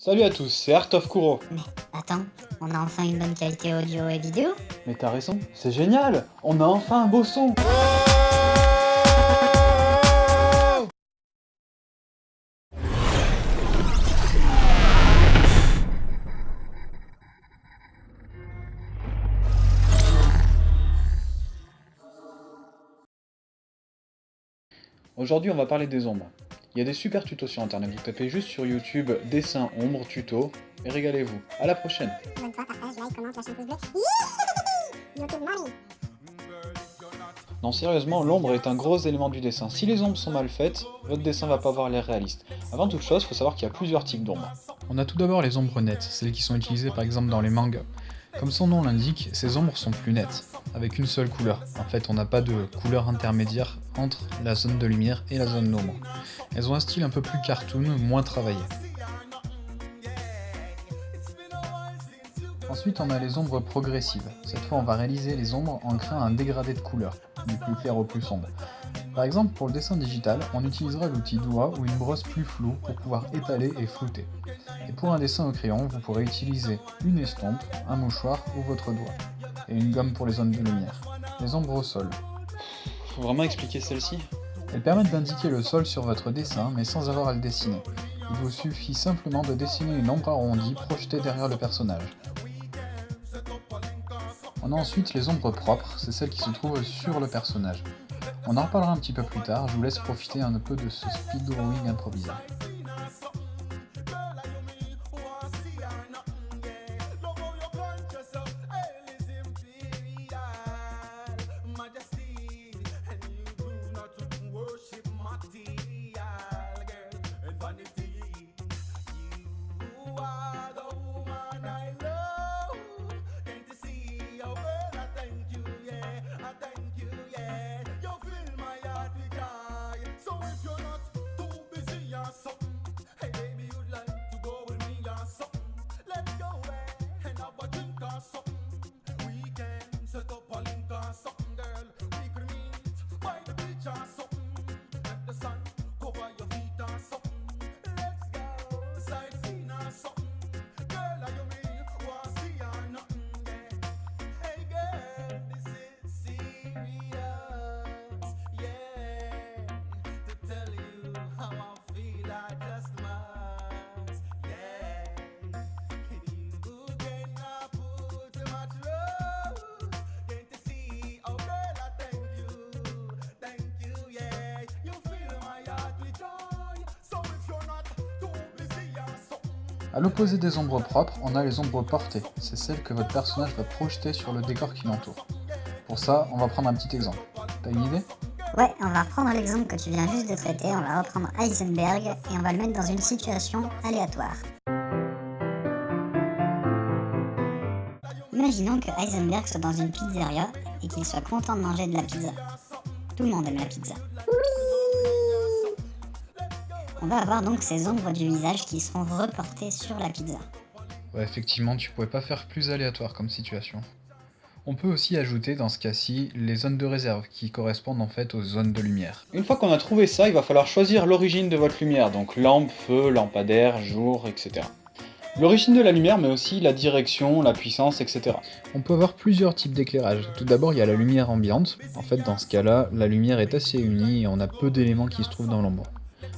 Salut à tous, c'est Art of Kuro. Mais attends, on a enfin une bonne qualité audio et vidéo? Mais t'as raison, c'est génial. On a enfin un beau son. Aujourd'hui, on va parler des ombres. Il y a des super tutos sur internet, vous tapez juste sur YouTube dessin ombre tuto et régalez-vous. À la prochaine. Abonne-toi, partage, like, commente, lâche un pouce bleu. YouTube money. Non, sérieusement, l'ombre est un gros élément du dessin. Si les ombres sont mal faites, votre dessin va pas avoir l'air réaliste. Avant toute chose, il faut savoir qu'il y a plusieurs types d'ombres. On a tout d'abord les ombres nettes, celles qui sont utilisées par exemple dans les mangas. Comme son nom l'indique, ces ombres sont plus nettes, avec une seule couleur. En fait, on n'a pas de couleur intermédiaire entre la zone de lumière et la zone d'ombre. Elles ont un style un peu plus cartoon, moins travaillé. Ensuite, on a les ombres progressives. Cette fois, on va réaliser les ombres en créant un dégradé de couleurs, du plus clair au plus sombre. Par exemple, pour le dessin digital, on utilisera l'outil doigt ou une brosse plus floue pour pouvoir étaler et flouter. Et pour un dessin au crayon, vous pourrez utiliser une estompe, un mouchoir ou votre doigt. Et une gomme pour les zones de lumière. Les ombres au sol. Faut vraiment expliquer celle-ci? Elles permettent d'indiquer le sol sur votre dessin, mais sans avoir à le dessiner. Il vous suffit simplement de dessiner une ombre arrondie projetée derrière le personnage. On a ensuite les ombres propres, c'est celles qui se trouvent sur le personnage. On en reparlera un petit peu plus tard, je vous laisse profiter un peu de ce speed drawing improvisé. A l'opposé des ombres propres, on a les ombres portées. C'est celles que votre personnage va projeter sur le décor qui l'entoure. Pour ça, on va prendre un petit exemple. T'as une idée? Ouais, on va reprendre l'exemple que tu viens juste de traiter, on va reprendre Heisenberg et on va le mettre dans une situation aléatoire. Imaginons que Heisenberg soit dans une pizzeria et qu'il soit content de manger de la pizza. Tout le monde aime la pizza. On va avoir donc ces ombres du visage qui seront reportées sur la pizza. Ouais, effectivement, tu pouvais pas faire plus aléatoire comme situation. On peut aussi ajouter dans ce cas-ci les zones de réserve qui correspondent en fait aux zones de lumière. Une fois qu'on a trouvé ça, il va falloir choisir l'origine de votre lumière, donc lampe, feu, lampadaire, jour, etc. L'origine de la lumière, mais aussi la direction, la puissance, etc. On peut avoir plusieurs types d'éclairage. Tout d'abord, il y a la lumière ambiante. En fait, dans ce cas-là, la lumière est assez unie et on a peu d'éléments qui se trouvent dans l'ombre.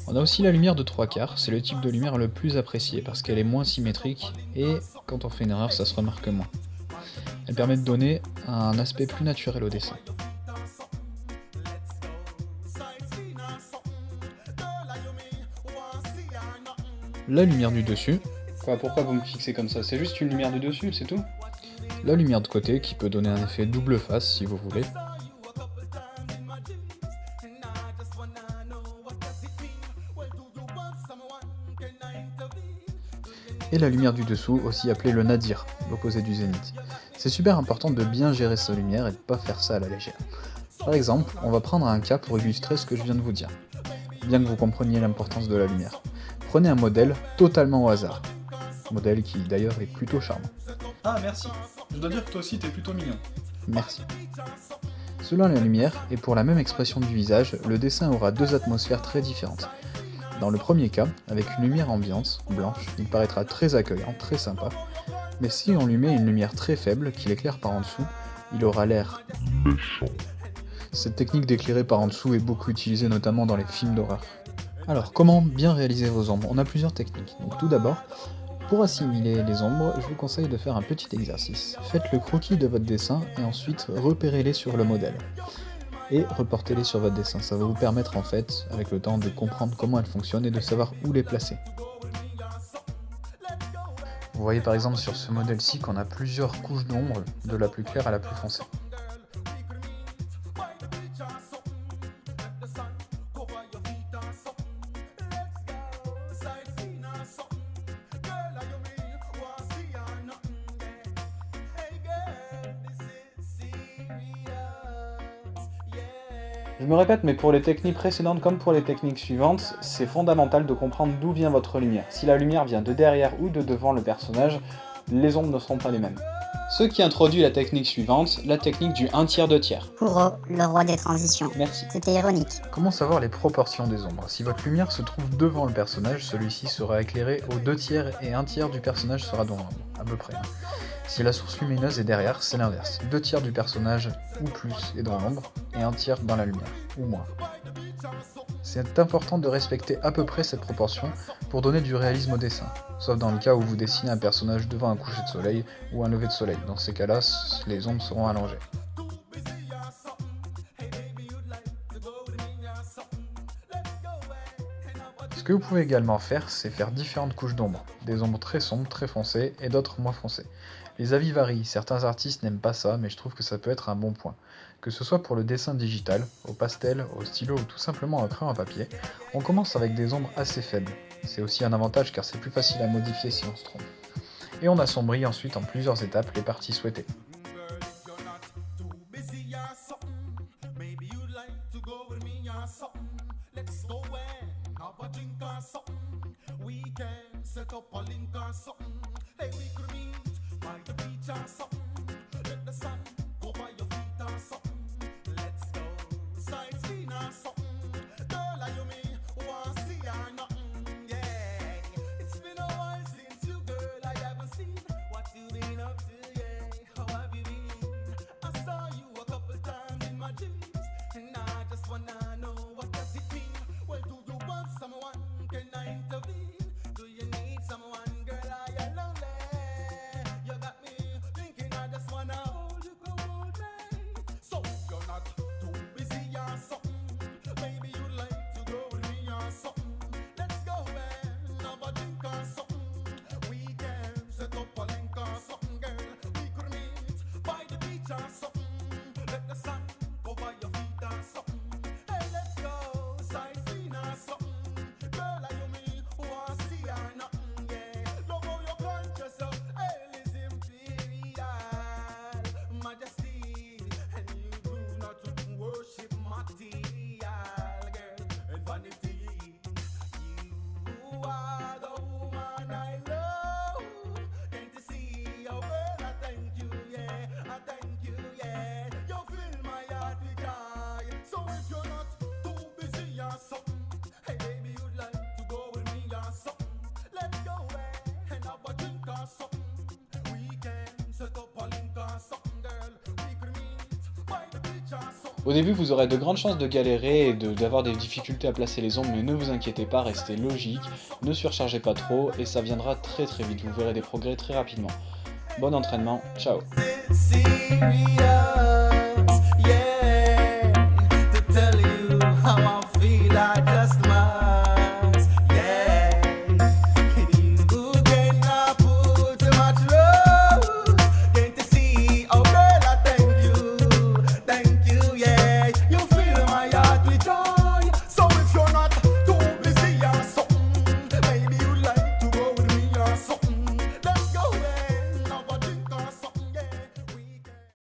On a aussi la lumière de 3/4, c'est le type de lumière le plus apprécié parce qu'elle est moins symétrique et quand on fait une erreur, ça se remarque moins. Elle permet de donner un aspect plus naturel au dessin. La lumière du dessus. Quoi, pourquoi vous me fixez comme ça? C'est juste une lumière du dessus, c'est tout? La lumière de côté qui peut donner un effet double face si vous voulez. Et la lumière du dessous, aussi appelée le nadir, l'opposé du zénith. C'est super important de bien gérer sa lumière et de pas faire ça à la légère. Par exemple, on va prendre un cas pour illustrer ce que je viens de vous dire, bien que vous compreniez l'importance de la lumière. Prenez un modèle totalement au hasard, modèle qui d'ailleurs est plutôt charmant. Ah merci, je dois dire que toi aussi t'es plutôt mignon. Merci. Selon la lumière, et pour la même expression du visage, le dessin aura deux atmosphères très différentes. Dans le premier cas, avec une lumière ambiante, blanche, il paraîtra très accueillant, très sympa, mais si on lui met une lumière très faible qui l'éclaire par en dessous, il aura l'air méchant. Cette technique d'éclairer par en dessous est beaucoup utilisée notamment dans les films d'horreur. Alors, comment bien réaliser vos ombres? On a plusieurs techniques. Donc tout d'abord, pour assimiler les ombres, je vous conseille de faire un petit exercice. Faites le croquis de votre dessin et ensuite repérez-les sur le modèle. Et reportez-les sur votre dessin. Ça va vous permettre en fait, avec le temps, de comprendre comment elles fonctionnent et de savoir où les placer. Vous voyez par exemple sur ce modèle-ci qu'on a plusieurs couches d'ombre, de la plus claire à la plus foncée. Je me répète, mais pour les techniques précédentes comme pour les techniques suivantes, c'est fondamental de comprendre d'où vient votre lumière. Si la lumière vient de derrière ou de devant le personnage, les ombres ne seront pas les mêmes. Ce qui introduit la technique suivante, la technique du 1/3, 2/3. Kuro, le roi des transitions. Merci. C'était ironique. Comment savoir les proportions des ombres? Si votre lumière se trouve devant le personnage, celui-ci sera éclairé aux 2/3 et 1/3 du personnage sera dans l'ombre, à peu près. Si la source lumineuse est derrière, c'est l'inverse. 2/3 du personnage ou plus est dans l'ombre et 1/3 dans la lumière, ou moins. C'est important de respecter à peu près cette proportion pour donner du réalisme au dessin, sauf dans le cas où vous dessinez un personnage devant un coucher de soleil ou un lever de soleil. Dans ces cas-là, les ombres seront allongées. Ce que vous pouvez également faire, c'est faire différentes couches d'ombre, des ombres très sombres, très foncées, et d'autres moins foncées. Les avis varient, certains artistes n'aiment pas ça, mais je trouve que ça peut être un bon point. Que ce soit pour le dessin digital, au pastel, au stylo ou tout simplement au crayon à papier, on commence avec des ombres assez faibles. C'est aussi un avantage car c'est plus facile à modifier si on se trompe. Et on assombrit ensuite en plusieurs étapes les parties souhaitées. Au début, vous aurez de grandes chances de galérer et d'avoir des difficultés à placer les ombres, mais ne vous inquiétez pas, restez logique, ne surchargez pas trop et ça viendra très très vite, vous verrez des progrès très rapidement. Bon entraînement, ciao.